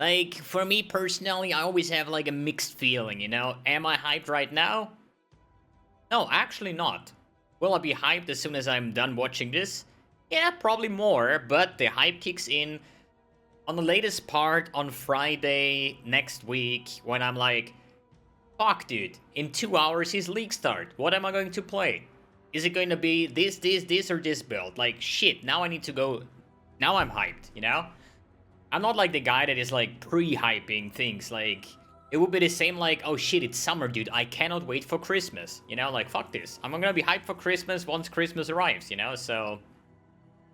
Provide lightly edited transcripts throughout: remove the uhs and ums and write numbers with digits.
Like, for me personally, I always have like a mixed feeling, you know? Am I hyped right now? No, actually not. Will I be hyped as soon as I'm done watching this? Yeah, probably more, but the hype kicks in on the latest part on Friday next week when I'm like, fuck dude, in 2 hours is league start. What am I going to play? Is it going to be this, or this build? Like, shit, now I need to go. Now I'm hyped, you know? I'm not like the guy that is like pre-hyping things. Like, it would be the same like, oh shit, it's summer, dude. I cannot wait for Christmas. You know, like, fuck this. I'm gonna be hyped for Christmas once Christmas arrives, you know? So,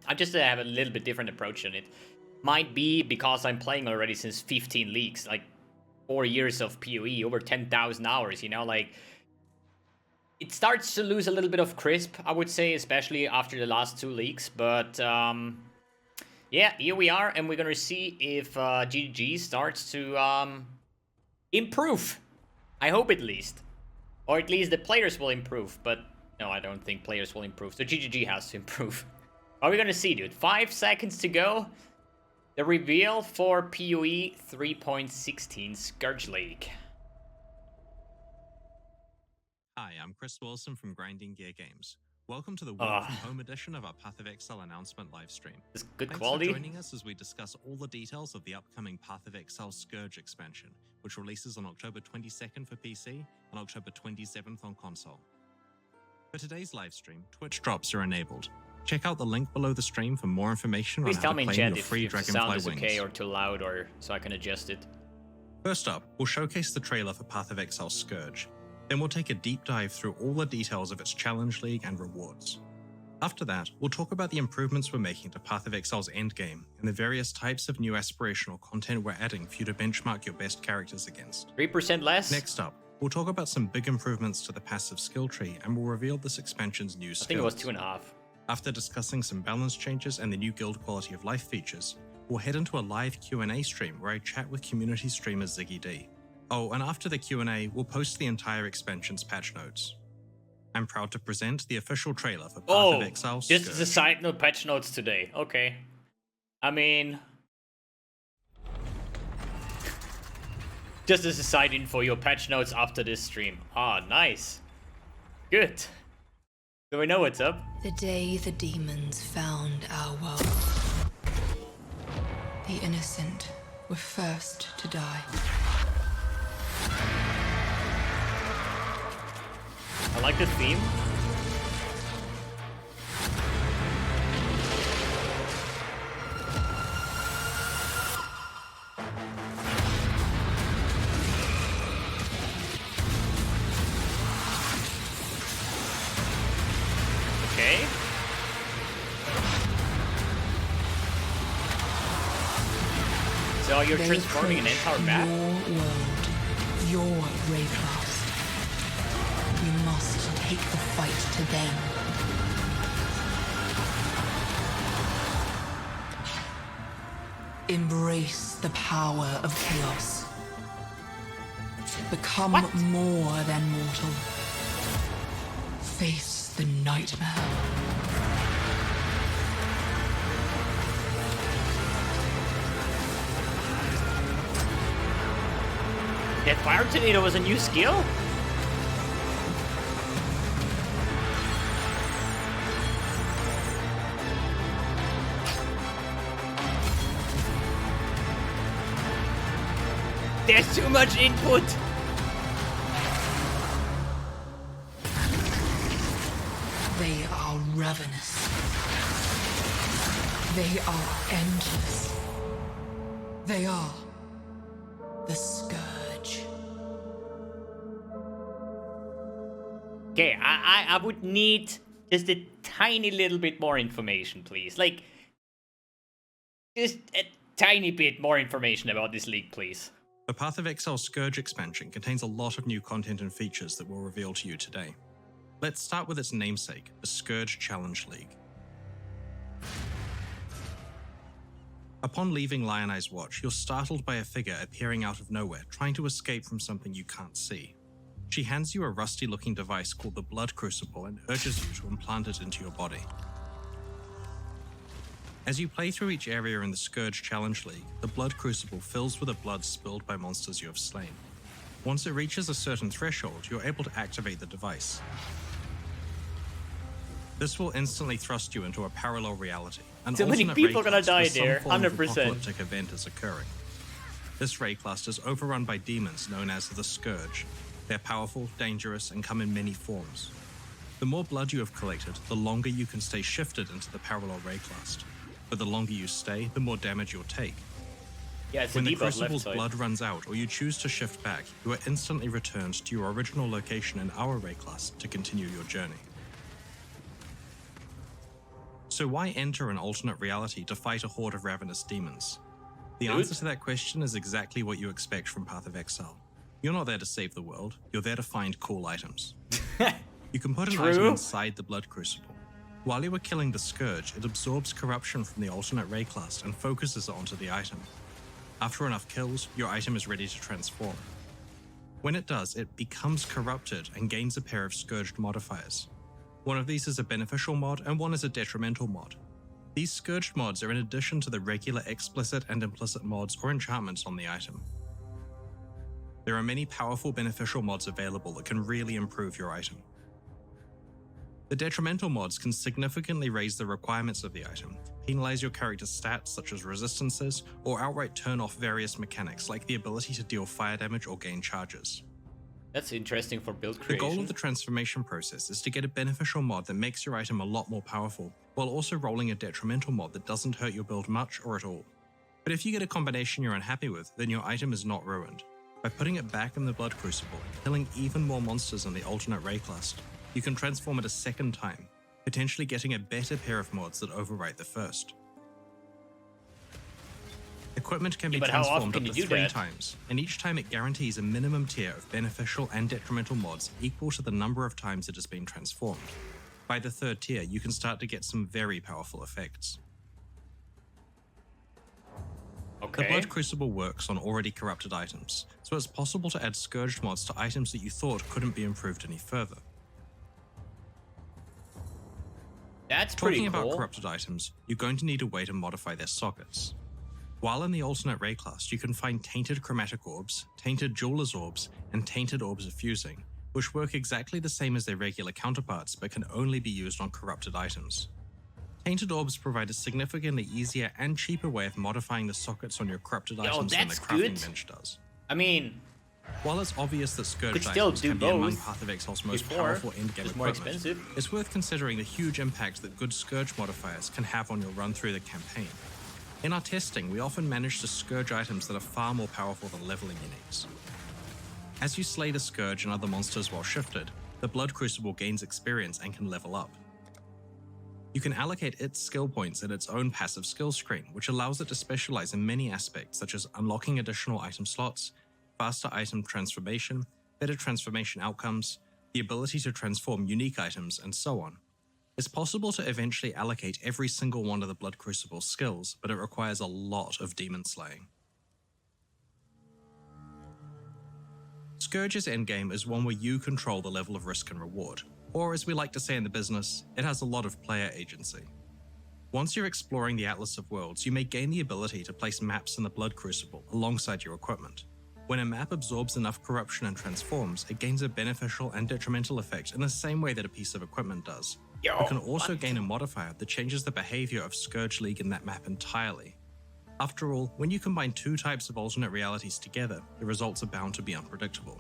I just have a little bit different approach on it. Might be because I'm playing already since 15 leagues, like 4 years of PoE, over 10,000 hours, you know? Like, it starts to lose a little bit of crisp, I would say, especially after the last 2 leagues. But, yeah, here we are, and we're gonna see if GGG starts to improve. I hope at least. Or at least the players will improve, but no, I don't think players will improve. So GGG has to improve. Are we gonna see, dude? 5 seconds to go. The reveal for PoE 3.16 Scourge League. Hi, I'm Chris Wilson from Grinding Gear Games. Welcome to the Work from Home edition of our Path of Exile announcement livestream. It's good Thanks quality. for joining us as we discuss all the details of the upcoming Path of Exile Scourge expansion, which releases on October 22nd for PC and October 27th on console. For today's livestream, Twitch drops are enabled. Check out the link below the stream for more information Please on tell how me to in claim chat your if free the Dragonfly sound is wings. okay or too loud, or so I can adjust it. First up, we'll showcase the trailer for Path of Exile Scourge. Then we'll take a deep dive through all the details of its Challenge League and rewards. After that, we'll talk about the improvements we're making to Path of Exile's endgame and the various types of new aspirational content we're adding for you to benchmark your best characters against. 3% less? Next up, we'll talk about some big improvements to the passive skill tree and we'll reveal this expansion's new skills. I think it was 2.5. After discussing some balance changes and the new guild quality of life features, we'll head into a live Q&A stream where I chat with community streamer Ziggy D. Oh, and after the Q&A, we'll post the entire expansion's patch notes. I'm proud to present the official trailer for Path of Exile Scourge. Just as a side note, patch notes today. Okay. I mean, just as a side info, your patch notes after this stream. Ah, nice. Good. Do we know what's up? The day the demons found our world, the innocent were first to die. I like the theme. Okay. So you're transforming an entire map? Your world, your Raycraft. We must take the fight to them. Embrace the power of chaos. Become more than mortal. Face the nightmare. That fire tornado was a new skill? There's too much input! They are ravenous. They are endless. They are the Scourge. Okay, I would need just a tiny little bit more information, please. Like, just a tiny bit more information about this league, please. The Path of Exile Scourge expansion contains a lot of new content and features that we'll reveal to you today. Let's start with its namesake, the Scourge Challenge League. Upon leaving Lion Eye's watch, you're startled by a figure appearing out of nowhere, trying to escape from something you can't see. She hands you a rusty-looking device called the Blood Crucible and urges you to implant it into your body. As you play through each area in the Scourge Challenge League, the Blood Crucible fills with the blood spilled by monsters you have slain. Once it reaches a certain threshold, you're able to activate the device. This will instantly thrust you into a parallel reality. So many people are gonna die there, 100%. 100%. Event is occurring. This Rayclast is overrun by demons known as the Scourge. They're powerful, dangerous, and come in many forms. The more blood you have collected, the longer you can stay shifted into the parallel Rayclast. But the longer you stay, the more damage you'll take. Yeah, it's when a the debuff left Crucible's side. blood runs out or you choose to shift back, you are instantly returned to your original location in our Rayclast to continue your journey. So why enter an alternate reality to fight a horde of ravenous demons? The answer to that question is exactly what you expect from Path of Exile. You're not there to save the world, you're there to find cool items. You can put an item inside the Blood Crucible. While you are killing the Scourge, it absorbs corruption from the alternate Rayclast and focuses it onto the item. After enough kills, your item is ready to transform. When it does, it becomes corrupted and gains a pair of Scourged modifiers. One of these is a beneficial mod and one is a detrimental mod. These Scourged mods are in addition to the regular explicit and implicit mods or enchantments on the item. There are many powerful beneficial mods available that can really improve your item. The detrimental mods can significantly raise the requirements of the item, penalize your character's stats such as resistances, or outright turn off various mechanics like the ability to deal fire damage or gain charges. That's interesting for build The creation. goal of the transformation process is to get a beneficial mod that makes your item a lot more powerful, while also rolling a detrimental mod that doesn't hurt your build much or at all. But if you get a combination you're unhappy with, then your item is not ruined. By putting it back in the Blood Crucible and killing even more monsters in the alternate Rayclast, you can transform it a second time, potentially getting a better pair of mods that overwrite the first. Equipment can be but how often transformed can up you to do 3 that? times, and each time it guarantees a minimum tier of beneficial and detrimental mods equal to the number of times it has been transformed. By the 3rd tier, you can start to get some very powerful effects. Okay. The Blood Crucible works on already corrupted items, so it's possible to add Scourged mods to items that you thought couldn't be improved any further. That's pretty Talking cool. about corrupted items, you're going to need a way to modify their sockets. While in the alternate Rayclast, you can find Tainted Chromatic Orbs, Tainted Jeweler's Orbs, and Tainted Orbs of Fusing, which work exactly the same as their regular counterparts but can only be used on corrupted items. Tainted Orbs provide a significantly easier and cheaper way of modifying the sockets on your corrupted items than the that's crafting good. bench does. I mean, While it's obvious that Scourge could still items do can be among both Path of Exile's most before. powerful endgame Just more equipment, expensive. it's worth considering the huge impact that good Scourge modifiers can have on your run through the campaign. In our testing, we often manage to Scourge items that are far more powerful than leveling uniques. As you slay the Scourge and other monsters while shifted, the Blood Crucible gains experience and can level up. You can allocate its skill points in its own passive skill screen, which allows it to specialize in many aspects such as unlocking additional item slots, faster item transformation, better transformation outcomes, the ability to transform unique items, and so on. It's possible to eventually allocate every single one of the Blood Crucible skills, but it requires a lot of demon slaying. Scourge's endgame is one where you control the level of risk and reward, or as we like to say in the business, it has a lot of player agency. Once you're exploring the Atlas of Worlds, you may gain the ability to place maps in the Blood Crucible alongside your equipment. When a map absorbs enough corruption and transforms, it gains a beneficial and detrimental effect in the same way that a piece of equipment does. You can also gain a modifier that changes the behavior of Scourge League in that map entirely. After all, when you combine 2 types of alternate realities together, the results are bound to be unpredictable.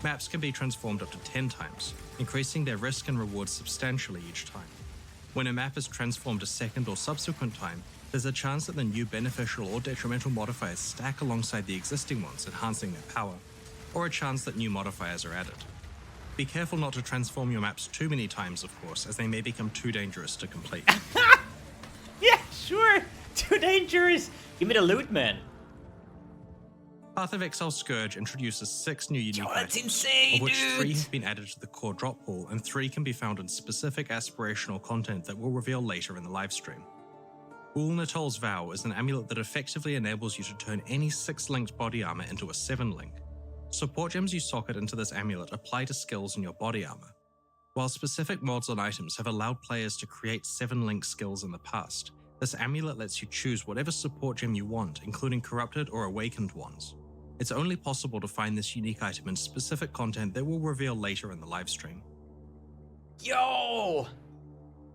Maps can be transformed up to 10 times, increasing their risk and reward substantially each time. When a map is transformed a second or subsequent time, there's a chance that the new beneficial or detrimental modifiers stack alongside the existing ones, enhancing their power, or a chance that new modifiers are added. Be careful not to transform your maps too many times, of course, as they may become too dangerous to complete. Yeah, sure. Too dangerous. Give me the loot, man. Path of Exile Scourge introduces 6 new unique That's items, insane, of which dude. 3 have been added to the core drop pool and 3 can be found in specific aspirational content that we'll reveal later in the livestream. Ulnatol's Vow is an amulet that effectively enables you to turn any 6-linked body armor into a 7-link. Support gems you socket into this amulet apply to skills in your body armor. While specific mods on items have allowed players to create 7 link skills in the past, this amulet lets you choose whatever support gem you want, including corrupted or awakened ones. It's only possible to find this unique item in specific content that we'll reveal later in the livestream. Yo!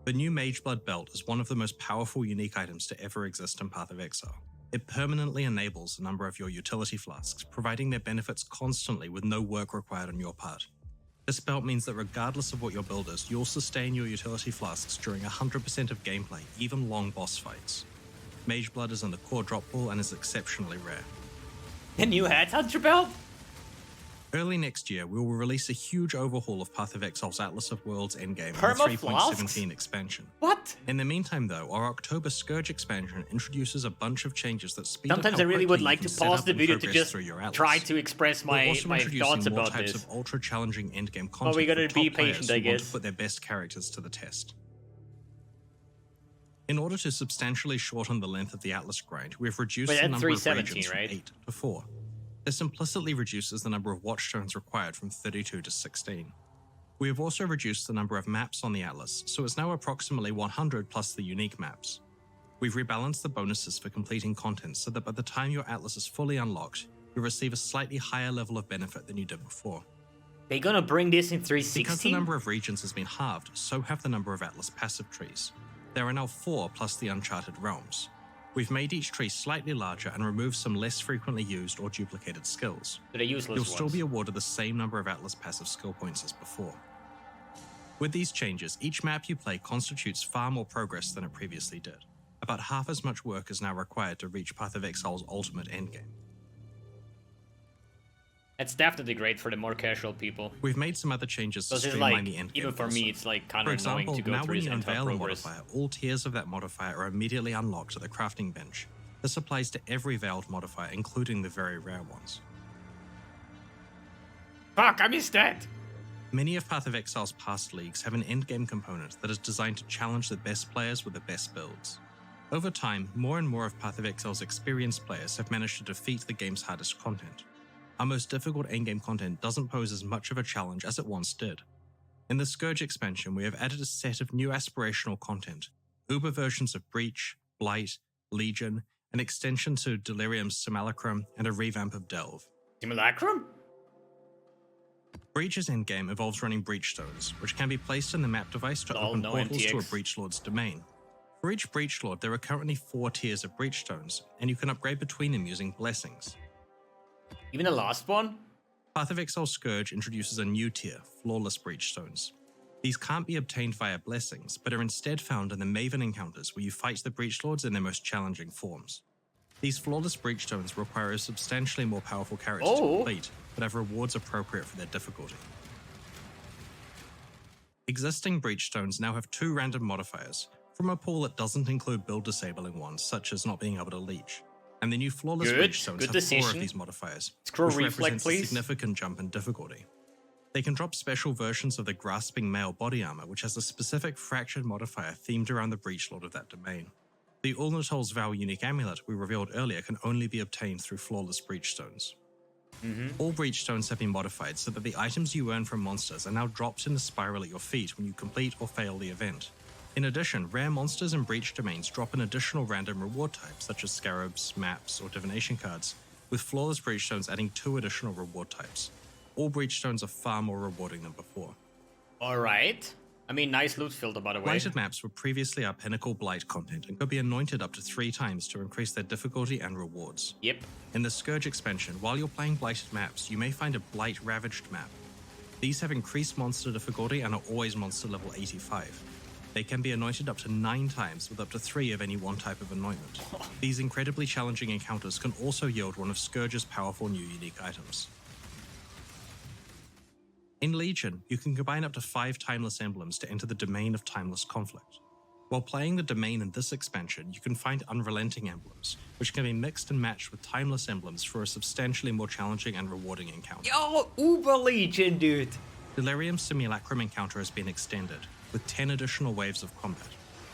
The new Mage Blood belt is one of the most powerful unique items to ever exist in Path of Exile. It permanently enables a number of your utility flasks, providing their benefits constantly with no work required on your part. This belt means that regardless of what your build is, you'll sustain your utility flasks during 100% of gameplay, even long boss fights. Mage Blood is in the core drop pool and is exceptionally rare. The new Headhunter belt? Early next year, we will release a huge overhaul of Path of Exile's Atlas of Worlds endgame Perma and the 3.17 expansion. What? In the meantime, though, our October Scourge expansion introduces a bunch of changes that speed Sometimes up I how really quickly would you like can to set pause up the and video to progress just through your Atlas. try to express We're my also introducing thoughts more about types this. of ultra-challenging endgame content Well, we gotta for be top players patient, who I want guess. to put their best characters to the test. In order to substantially shorten the length of the Atlas grind, we've reduced Wait, the that's number of 317, regions from right? 8 to 4. This implicitly reduces the number of watchstones required from 32 to 16. We have also reduced the number of maps on the Atlas, so it's now approximately 100 plus the unique maps. We've rebalanced the bonuses for completing content so that by the time your Atlas is fully unlocked, you receive a slightly higher level of benefit than you did before. They gonna bring this in 360? Because the number of regions has been halved, so have the number of Atlas passive trees. There are now 4 plus the Uncharted realms. We've made each tree slightly larger and removed some less frequently used or duplicated skills. So they're useless You'll ones. still be awarded the same number of Atlas passive skill points as before. With these changes, each map you play constitutes far more progress than it previously did. About half as much work is now required to reach Path of Exile's ultimate endgame. That's definitely great for the more casual people. We've made some other changes to Because it's streamline like, the endgame. even for also. me, it's like kind For of annoying example, to go now through when this you entire unveil a progress. modifier, all tiers of that modifier are immediately unlocked at the crafting bench. This applies to every veiled modifier, including the very rare ones. Fuck, I missed that! Many of Path of Exile's past leagues have an endgame component that is designed to challenge the best players with the best builds. Over time, more and more of Path of Exile's experienced players have managed to defeat the game's hardest content. Our most difficult endgame content doesn't pose as much of a challenge as it once did. In the Scourge expansion, we have added a set of new aspirational content, uber versions of Breach, Blight, Legion, an extension to Delirium's Simulacrum, and a revamp of Delve. Simulacrum? Breach's endgame involves running Breachstones, which can be placed in the map device to open no portals to a MTX. Breachlord's domain. For each Breachlord, there are currently 4 tiers of Breachstones, and you can upgrade between them using blessings. Even the last one? Path of Exile Scourge introduces a new tier, Flawless Breachstones. These can't be obtained via blessings, but are instead found in the Maven encounters where you fight the Breachlords in their most challenging forms. These Flawless Breachstones require a substantially more powerful character to complete, but have rewards appropriate for their difficulty. Existing Breachstones now have 2 random modifiers, from a pool that doesn't include build disabling ones, such as not being able to leech. And the new Flawless Breachstones have 4 decision. of these modifiers, Scroll which reflect, represents a please. significant jump in difficulty. They can drop special versions of the Grasping Male body armor, which has a specific fractured modifier themed around the Breachlord of that domain. The Ulnatol's Vow unique amulet we revealed earlier can only be obtained through Flawless Breachstones. All Breachstones have been modified so that the items you earn from monsters are now dropped in the spiral at your feet when you complete or fail the event. In addition, rare monsters and Breach domains drop an additional random reward types such as Scarabs, Maps, or Divination cards, with Flawless Breachstones adding 2 additional reward types. All Breachstones are far more rewarding than before. Alright. I mean, nice loot filter, by the way. Blighted maps were previously our pinnacle Blight content and could be anointed up to 3 times to increase their difficulty and rewards. Yep. In the Scourge expansion, while you're playing Blighted maps, you may find a Blight Ravaged map. These have increased monster difficulty and are always monster level 85. They can be anointed up to 9 times with up to 3 of any one type of anointment. These incredibly challenging encounters can also yield one of Scourge's powerful new unique items. In Legion, you can combine up to 5 timeless emblems to enter the domain of timeless conflict. While playing the domain in this expansion, you can find unrelenting emblems, which can be mixed and matched with timeless emblems for a substantially more challenging and rewarding encounter. Yo, Uber Legion, dude! Delirium's Simulacrum encounter has been extended, with 10 additional waves of combat.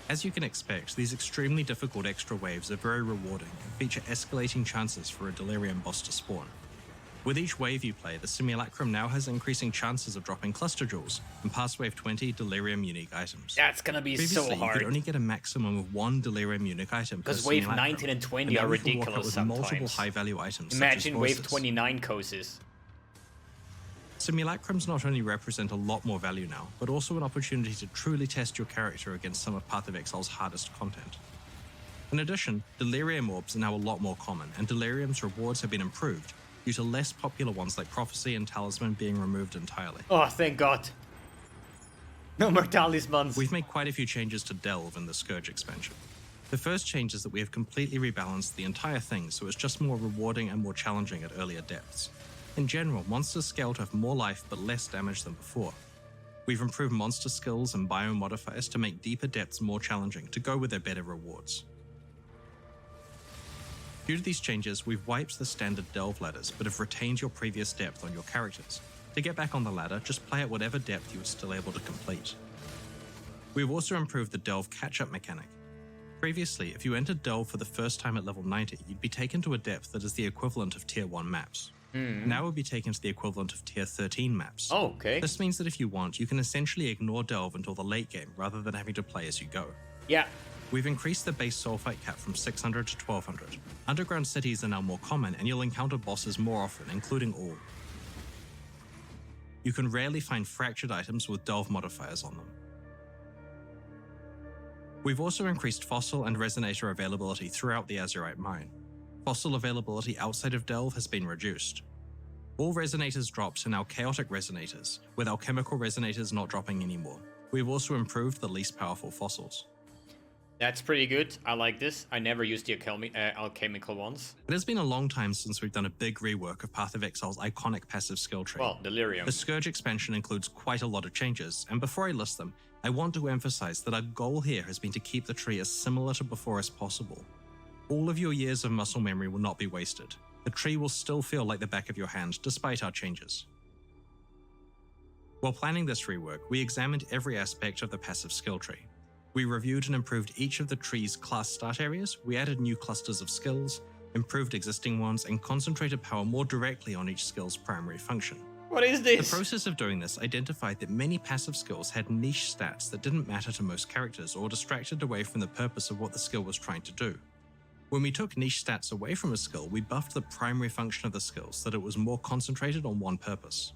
As you can expect, these extremely difficult extra waves are very rewarding and feature escalating chances for a Delirium boss to spawn. With each wave you play, the Simulacrum now has increasing chances of dropping cluster jewels, and past wave 20, Delirium unique items. That's gonna be Previously, so you hard. could only get a maximum of 1 Delirium unique item per Because wave Simulacrum, 19 and 20 now are we can walk out ridiculous with sometimes. multiple high-value items Imagine such as wave voices. 29 Koses. Simulacrums not only represent a lot more value now, but also an opportunity to truly test your character against some of Path of Exile's hardest content. In addition, Delirium orbs are now a lot more common, and Delirium's rewards have been improved, due to less popular ones like Prophecy and Talisman being removed entirely. Oh, thank God. No more talismans. We've made quite a few changes to Delve in the Scourge expansion. The first change is that we have completely rebalanced the entire thing so it's just more rewarding and more challenging at earlier depths. In general, monsters scale to have more life but less damage than before. We've improved monster skills and bio modifiers to make deeper depths more challenging to go with their better rewards. Due to these changes, we've wiped the standard Delve ladders but have retained your previous depth on your characters. To get back on the ladder, just play at whatever depth you were still able to complete. We've also improved the Delve catch-up mechanic. Previously, if you entered Delve for the first time at level 90, you'd be taken to a depth that is the equivalent of Tier 1 maps. Now we'll be taken to the equivalent of Tier 13 maps. Oh, okay. This means that if you want, you can essentially ignore Delve until the late game rather than having to play as you go. Yeah. We've increased the base soul fight cap from 600 to 1200. Underground cities are now more common and you'll encounter bosses more often, including all. You can rarely find fractured items with Delve modifiers on them. We've also increased fossil and resonator availability throughout the Azurite mine. Fossil availability outside of Delve has been reduced. All resonators drops are now chaotic resonators, with alchemical resonators not dropping anymore. We've also improved the least powerful fossils. That's pretty good. I like this. I never used the alchemical ones. It has been a long time since we've done a big rework of Path of Exile's iconic passive skill tree. Well, Delirium. The Scourge expansion includes quite a lot of changes, and before I list them, I want to emphasize that our goal here has been to keep the tree as similar to before as possible. All of your years of muscle memory will not be wasted. The tree will still feel like the back of your hand, despite our changes. While planning this rework, we examined every aspect of the passive skill tree. We reviewed and improved each of the tree's class start areas, we added new clusters of skills, improved existing ones, and concentrated power more directly on each skill's primary function. What is this? The process of doing this identified that many passive skills had niche stats that didn't matter to most characters or distracted away from the purpose of what the skill was trying to do. When we took niche stats away from a skill, we buffed the primary function of the skill so that it was more concentrated on one purpose.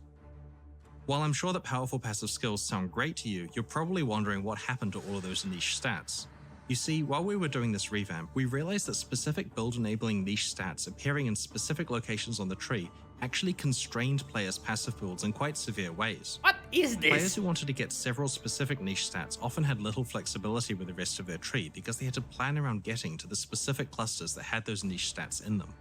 While I'm sure that powerful passive skills sound great to you, you're probably wondering what happened to all of those niche stats. You see, while we were doing this revamp, we realized that specific build-enabling niche stats appearing in specific locations on the tree actually constrained players' passive builds in quite severe ways. What is this? Players who wanted to get several specific niche stats often had little flexibility with the rest of their tree because they had to plan around getting to the specific clusters that had those niche stats in them.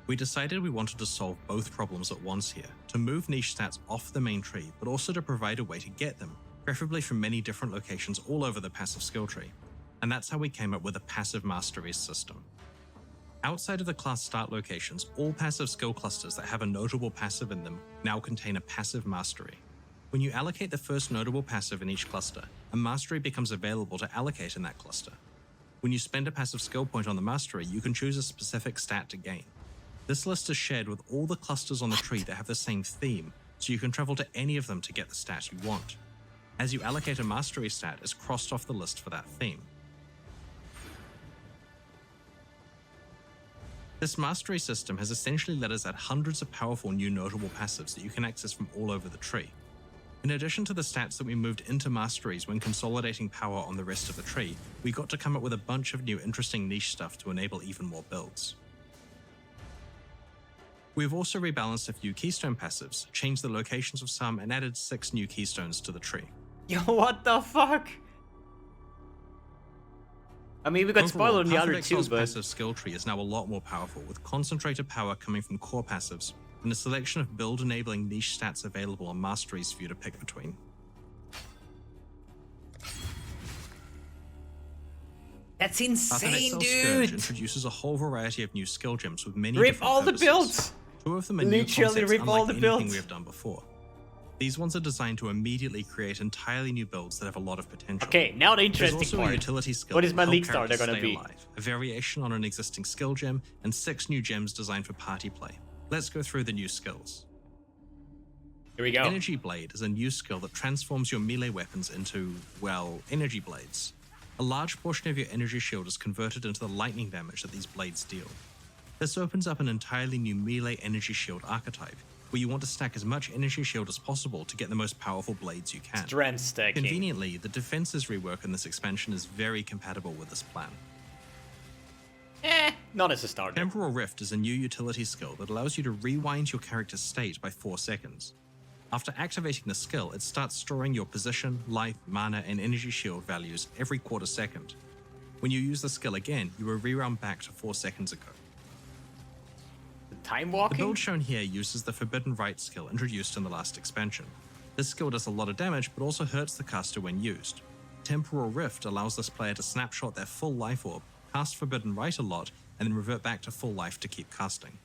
We decided we wanted to solve both problems at once here, to move niche stats off the main tree, but also to provide a way to get them, preferably from many different locations all over the passive skill tree. And that's how we came up with a passive masteries system. Outside of the class start locations, all passive skill clusters that have a notable passive in them now contain a passive mastery. When you allocate the first notable passive in each cluster, a mastery becomes available to allocate in that cluster. When you spend a passive skill point on the mastery, you can choose a specific stat to gain. This list is shared with all the clusters on the tree that have the same theme, so you can travel to any of them to get the stat you want. As you allocate a mastery stat, it's crossed off the list for that theme. This mastery system has essentially let us add hundreds of powerful new notable passives that you can access from all over the tree. In addition to the stats that we moved into masteries when consolidating power on the rest of the tree, we got to come up with a bunch of new interesting niche stuff to enable even more builds. We've also rebalanced a few keystone passives, changed the locations of some, and added 6 new keystones to the tree. Yo, what the fuck? I mean, we got spoiled on the other two, Exile's but... passive skill tree is now a lot more powerful, with concentrated power coming from core passives, and a selection of build-enabling niche stats available on masteries for you to pick between. That's Path of insane, Exile Scourge dude! introduces a whole variety of new skill gems with many Rip different all the purposes. builds! 2 of them are new Literally concepts rip unlike all the anything builds. we have done before. These ones are designed to immediately create entirely new builds that have a lot of potential. Okay, now the There's interesting also a part. utility skill What is that my will league help starter characters gonna stay be? alive, a variation on an existing skill gem, and 6 new gems designed for party play. Let's go through the new skills. Here we go. Energy Blade is a new skill that transforms your melee weapons into, well, energy blades. A large portion of your energy shield is converted into the lightning damage that these blades deal. This opens up an entirely new melee energy shield archetype, where you want to stack as much energy shield as possible to get the most powerful blades you can. Strength stacking. Conveniently, the defenses rework in this expansion is very compatible with this plan. Not as a starter. Temporal Rift is a new utility skill that allows you to rewind your character's state by 4 seconds. After activating the skill, it starts storing your position, life, mana, and energy shield values every quarter second. When you use the skill again, you will reround back to 4 seconds ago. Time The walking? build shown here uses the Forbidden Right skill introduced in the last expansion. This skill does a lot of damage, but also hurts the caster when used. Temporal Rift allows this player to snapshot their full life orb, cast Forbidden Right a lot, and then revert back to full life to keep casting.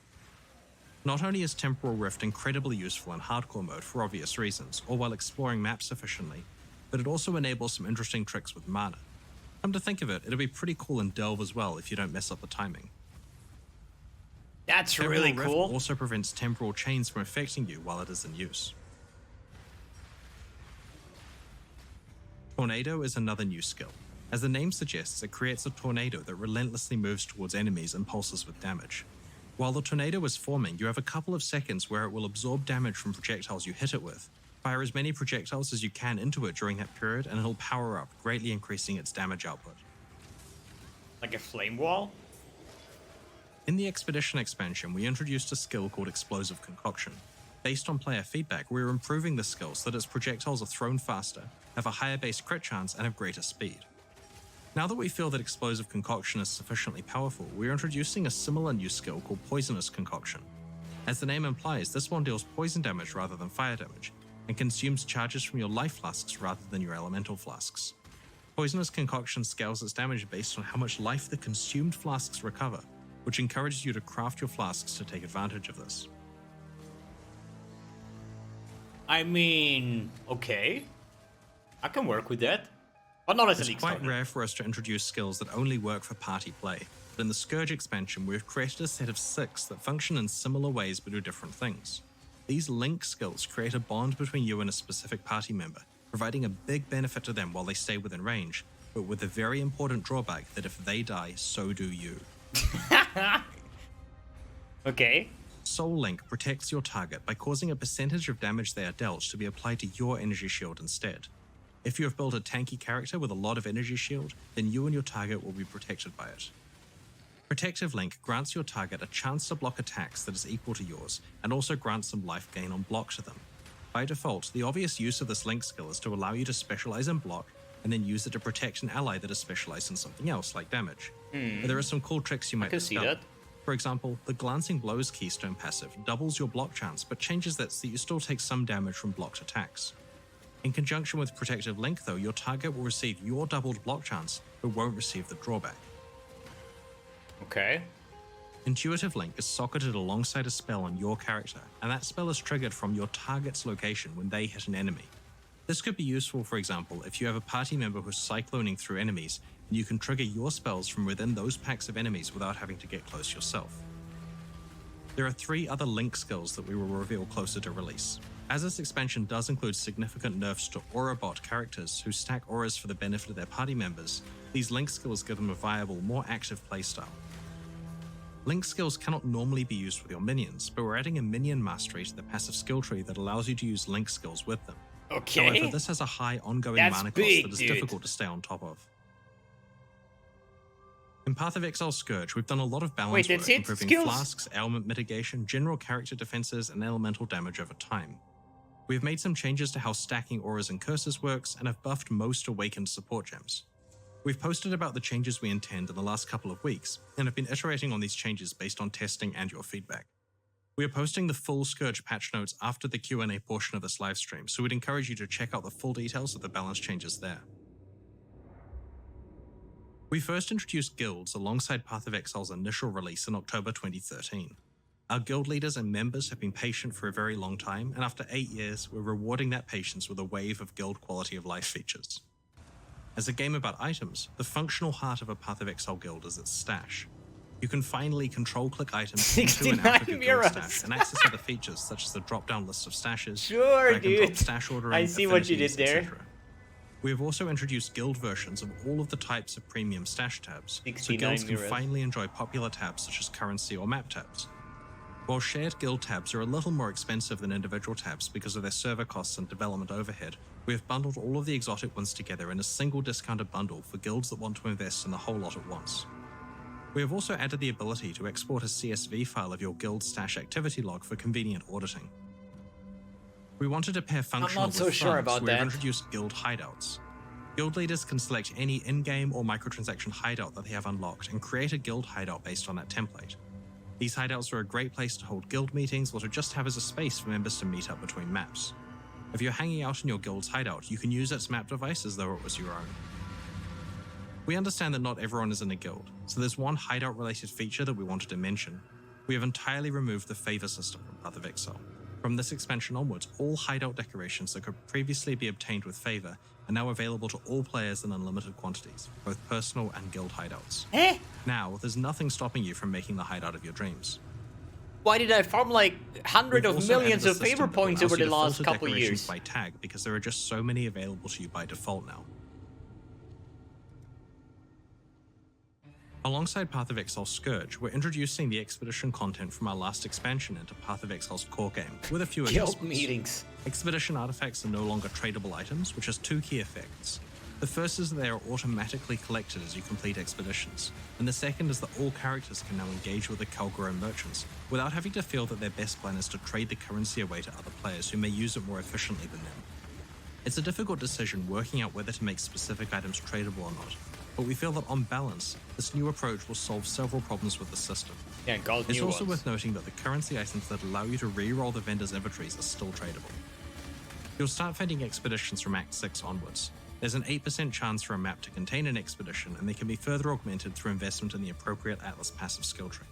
Not only is Temporal Rift incredibly useful in hardcore mode for obvious reasons, or while exploring maps efficiently, but it also enables some interesting tricks with mana. Come to think of it, it'll be pretty cool in Delve as well if you don't mess up the timing. That's Temporal really Rift cool. also prevents temporal chains from affecting you while it is in use. Tornado is another new skill. As the name suggests, it creates a tornado that relentlessly moves towards enemies and pulses with damage. While the tornado is forming, you have a couple of seconds where it will absorb damage from projectiles you hit it with. Fire as many projectiles as you can into it during that period, and it'll power up, greatly increasing its damage output. Like a flame wall? In the Expedition expansion, we introduced a skill called Explosive Concoction. Based on player feedback, we're improving the skill so that its projectiles are thrown faster, have a higher base crit chance, and have greater speed. Now that we feel that Explosive Concoction is sufficiently powerful, we're introducing a similar new skill called Poisonous Concoction. As the name implies, this one deals poison damage rather than fire damage, and consumes charges from your life flasks rather than your elemental flasks. Poisonous Concoction scales its damage based on how much life the consumed flasks recover, which encourages you to craft your flasks to take advantage of this. I mean, okay. I can work with that. But not as an It's quite starter. rare for us to introduce skills that only work for party play, but in the Scourge expansion, we've created a set of 6 that function in similar ways but do different things. These link skills create a bond between you and a specific party member, providing a big benefit to them while they stay within range, but with the very important drawback that if they die, so do you. Okay. Soul Link protects your target by causing a percentage of damage they are dealt to be applied to your energy shield instead. If you have built a tanky character with a lot of energy shield, then you and your target will be protected by it. Protective Link grants your target a chance to block attacks that is equal to yours, and also grants some life gain on block to them. By default, the obvious use of this Link skill is to allow you to specialize in block, and then use it to protect an ally that is specialized in something else, like damage. But there are some cool tricks you might can see discover. that. For example, the Glancing Blows keystone passive doubles your block chance, but changes that so that you still take some damage from blocked attacks. In conjunction with Protective Link, though, your target will receive your doubled block chance, but won't receive the drawback. Okay. Intuitive Link is socketed alongside a spell on your character, and that spell is triggered from your target's location when they hit an enemy. This could be useful, for example, if you have a party member who's cycloning through enemies, and you can trigger your spells from within those packs of enemies without having to get close yourself. There are 3 other Link skills that we will reveal closer to release. As this expansion does include significant nerfs to Aura bot characters who stack auras for the benefit of their party members, these Link skills give them a viable, more active playstyle. Link skills cannot normally be used with your minions, but we're adding a minion mastery to the passive skill tree that allows you to use Link skills with them. Okay. However, this has a high ongoing That's mana big, cost that is dude. difficult to stay on top of. In Path of Exile Scourge, we've done a lot of balance Wait, work, that's it? improving Skills? flasks, ailment mitigation, general character defenses, and elemental damage over time. We've made some changes to how stacking auras and curses works, and have buffed most awakened support gems. We've posted about the changes we intend in the last couple of weeks, and have been iterating on these changes based on testing and your feedback. We are posting the full Scourge patch notes after the Q&A portion of this livestream, so we'd encourage you to check out the full details of the balance changes there. We first introduced guilds alongside Path of Exile's initial release in October 2013. Our guild leaders and members have been patient for a very long time, and after 8 years, we're rewarding that patience with a wave of guild quality of life features. As a game about items, the functional heart of a Path of Exile guild is its stash. You can finally control-click items into 69 and out of your guild mirrors. stash and access other features such as the drop-down list of stashes, Sure, drag-and-drop dude. stash ordering, I see what you affinities, did there. etc. We have also introduced guild versions of all of the types of premium stash tabs, so 69 guilds can mirrors. finally enjoy popular tabs such as currency or map tabs. While shared guild tabs are a little more expensive than individual tabs because of their server costs and development overhead, we have bundled all of the exotic ones together in a single discounted bundle for guilds that want to invest in the whole lot at once. We have also added the ability to export a CSV file of your guild stash activity log for convenient auditing. We wanted to pair functional not so with sure fun, about so we have that. introduced guild hideouts. Guild leaders can select any in-game or microtransaction hideout that they have unlocked and create a guild hideout based on that template. These hideouts are a great place to hold guild meetings or to just have as a space for members to meet up between maps. If you're hanging out in your guild's hideout, you can use its map device as though it was your own. We understand that not everyone is in a guild, so there's one hideout-related feature that we wanted to mention. We have entirely removed the favor system from Path of Exile. From this expansion onwards, all hideout decorations that could previously be obtained with favor are now available to all players in unlimited quantities, both personal and guild hideouts. Eh? Now, there's nothing stopping you from making the hideout of your dreams. Why did I farm like hundreds We've of also millions added a of favor system that points allows over you the to last filter couple decorations years? by tag because there are just so many available to you by default now. Alongside Path of Exile Scourge, we're introducing the Expedition content from our last expansion into Path of Exile's core game, with a few Guild adjustments. meetings. Expedition artifacts are no longer tradable items, which has two key effects. The first is that they are automatically collected as you complete expeditions, and the second is that all characters can now engage with the Calgaro merchants, without having to feel that their best plan is to trade the currency away to other players who may use it more efficiently than them. It's a difficult decision working out whether to make specific items tradable or not, but we feel that on balance, this new approach will solve several problems with the system. Yeah, gold It's new also ones. worth noting that the currency items that allow you to re-roll the vendor's inventories are still tradable. You'll start finding expeditions from Act 6 onwards. There's an 8% chance for a map to contain an expedition, and they can be further augmented through investment in the appropriate Atlas passive skill tree.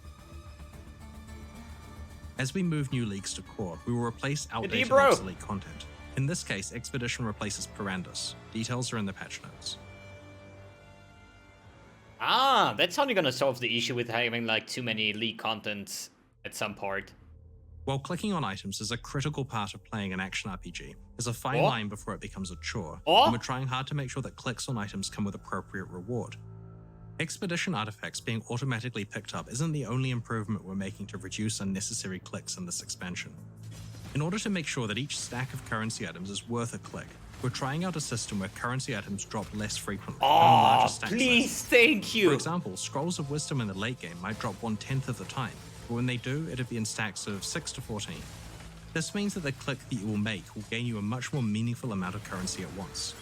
As we move new leagues to core, we will replace outdated bro. obsolete content. In this case, Expedition replaces Perandus. Details are in the patch notes. Ah, that's only gonna solve the issue with having like too many league contents at some part. While clicking on items is a critical part of playing an action RPG, there's a fine Oh. line before it becomes a chore, Oh. and we're trying hard to make sure that clicks on items come with appropriate reward. Expedition artifacts being automatically picked up isn't the only improvement we're making to reduce unnecessary clicks in this expansion. In order to make sure that each stack of currency items is worth a click, we're trying out a system where currency items drop less frequently and on larger Oh, stack please, sizes. thank For you. example, Scrolls of Wisdom in the late game might drop 1/10 of the time, but when they do, it'll be in stacks of 6 to 14. This means that the click that you will make will gain you a much more meaningful amount of currency at once.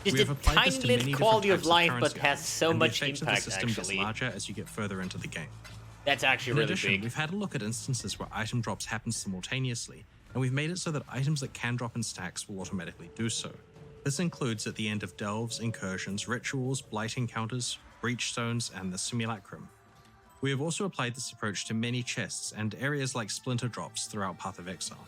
Just We have a applied this tiny to little many different quality of types life, currency but has items, so and much the effect impact, of the system actually. gets larger as you get further into the game. That's actually In really addition, big. we've had a look at instances where item drops happen simultaneously, and we've made it so that items that can drop in stacks will automatically do so. This includes at the end of delves, incursions, rituals, blight encounters, breachstones, and the simulacrum. We have also applied this approach to many chests and areas like splinter drops throughout Path of Exile.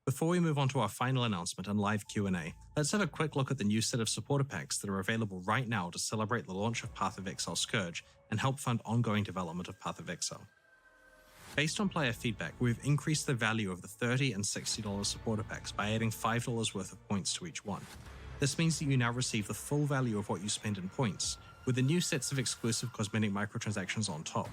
Before we move on to our final announcement and live Q&A, let's have a quick look at the new set of supporter packs that are available right now to celebrate the launch of Path of Exile Scourge and help fund ongoing development of Path of Exile. Based on player feedback, we've increased the value of the $30 and $60 supporter packs by adding $5 worth of points to each one. This means that you now receive the full value of what you spend in points, with the new sets of exclusive cosmetic microtransactions on top.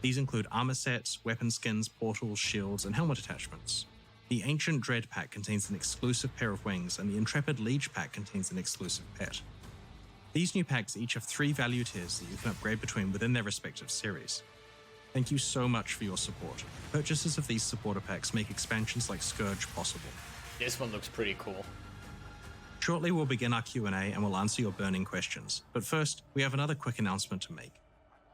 These include armor sets, weapon skins, portals, shields, and helmet attachments. The Ancient Dread pack contains an exclusive pair of wings, and the Intrepid Liege pack contains an exclusive pet. These new packs each have 3 value tiers that you can upgrade between within their respective series. Thank you so much for your support. Purchases of these supporter packs make expansions like Scourge possible. This one looks pretty cool. Shortly we'll begin our Q&A and we'll answer your burning questions. But first, we have another quick announcement to make.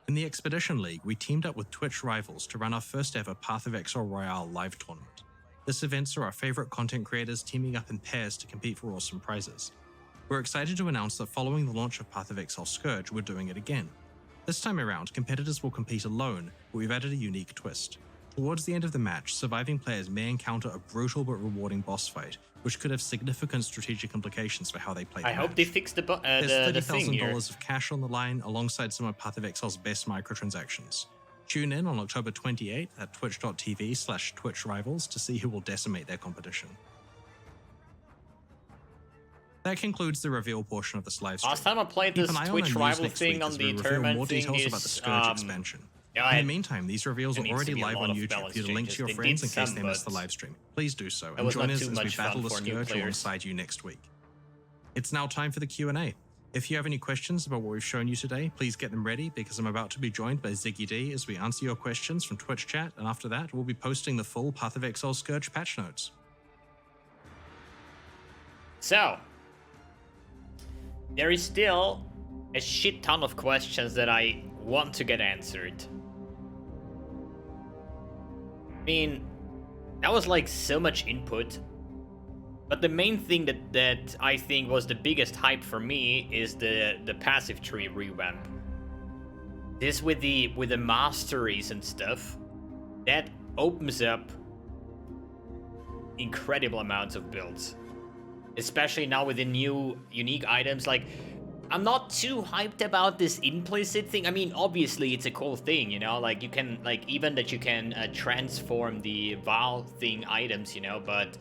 In the Expedition League, we teamed up with Twitch rivals to run our first ever Path of Exile Royale live tournament. This event saw our favorite content creators teaming up in pairs to compete for awesome prizes. We're excited to announce that following the launch of Path of Exile Scourge, we're doing it again. This time around, competitors will compete alone, but we've added a unique twist. Towards the end of the match, surviving players may encounter a brutal but rewarding boss fight, which could have significant strategic implications for how they play the I match. hope they fix the There's thing here. $30,000 of cash on the line alongside some of Path of Exile's best microtransactions. Tune in on October 28th at twitch.tv/twitchrivals to see who will decimate their competition. That concludes the reveal portion of this live stream. Last time I played Keep this an eye on Twitch our news rival next thing week on as the we reveal tournament more thing details is, about the Scourge expansion. yeah, In the meantime, these reveals are there needs already to be a live lot on of YouTube balance for you to link to your changes. They friends did in case some, they missed the but live stream. Please do so, that and was join not us too as we much battle fun the for new Scourge players. alongside you next week. It's now time for the Q&A. If you have any questions about what we've shown you today, please get them ready because I'm about to be joined by Ziggy D as we answer your questions from Twitch chat, and after that, we'll be posting the full Path of Exile Scourge patch notes. So, there is still a shit ton of questions that I want to get answered. I mean, that was like so much input. But the main thing that I think was the biggest hype for me is the passive tree revamp. This with the masteries and stuff, that opens up incredible amounts of builds. Especially now with the new unique items. Like, I'm not too hyped about this implicit thing. I mean, obviously it's a cool thing, you know, like you can, like, even that you can transform the Val thing items, you know, but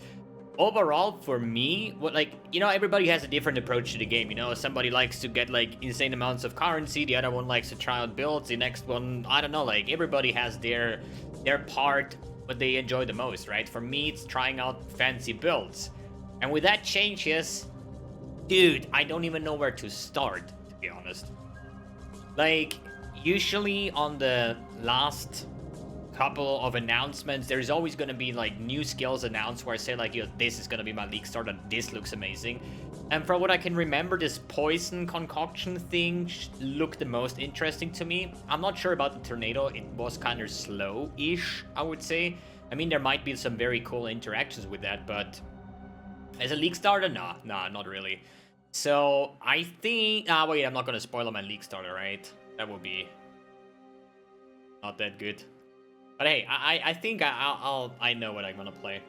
overall, for me, what, like, you know, everybody has a different approach to the game, you know, somebody likes to get, like, insane amounts of currency, the other one likes to try out builds, the next one, I don't know, like, everybody has their part, what they enjoy the most, right? For me, it's trying out fancy builds, and with that changes, dude, I don't even know where to start, to be honest. Like, usually on the last couple of announcements, there's always going to be like new skills announced where I say like, yo, this is going to be my league starter, this looks amazing. And from what I can remember, this poison concoction thing looked the most interesting to me. I'm not sure about the tornado, it was kind of slow-ish, I would say. I mean, there might be some very cool interactions with that, but as a league starter, nah, not really. So I think, wait, I'm not going to spoil my league starter, right? That would be not that good. But hey, I think I know what I'm gonna play.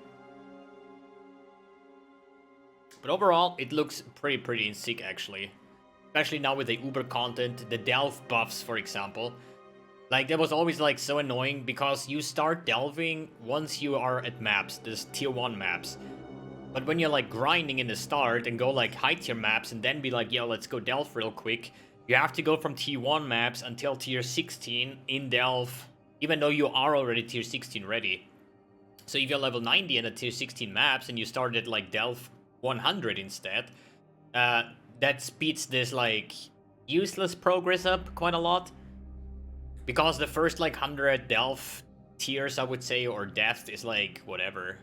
But overall, it looks pretty sick actually. Especially now with the Uber content, the delve buffs, for example. Like, that was always like so annoying because you start delving once you are at maps, this tier 1 maps. But when you're like grinding in the start and go like high tier maps and then be like, yo, let's go delve real quick, you have to go from tier 1 maps until tier 16 in delve, even though you are already tier 16 ready. So if you're level 90 in the tier 16 maps and you started like delve 100 instead, that speeds this like useless progress up quite a lot. Because the first like 100 delve tiers, I would say, or death is like whatever,